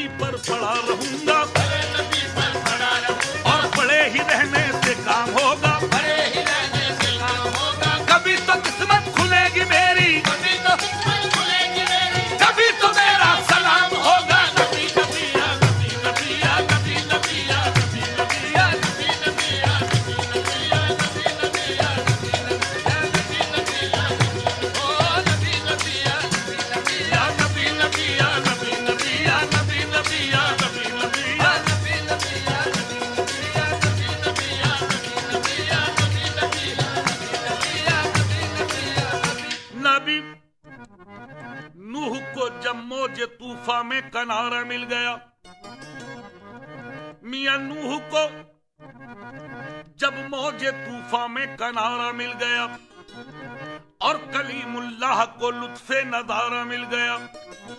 नबी पर पड़ा रहूंगा, और पड़े ही रहने से काम होगा, कभी तो किस्मत खुलेगी मेरी, कभी तो मेरा सलाम होगा। नबी नबी या नबी नबी या नबी नबी या नबी नबी या नबी नबी या नबी नबी या नबी नबी या नबी नबी या ओ नबी नबी या नबी नबी या नबी नबी या नबी नबी या नबी नबी या नबी नबी या नबी नबी या नबी नबी या नबी नबी या नबी नबी या नबी नबी या नबी नबी या नबी। नूह को जब मौजे तूफा में किनारा मिल गया, मियां नूह को जब मौजे तूफा में किनारा मिल गया, और कलीमुल्लाह को लुत्फे नज़ारा मिल गया,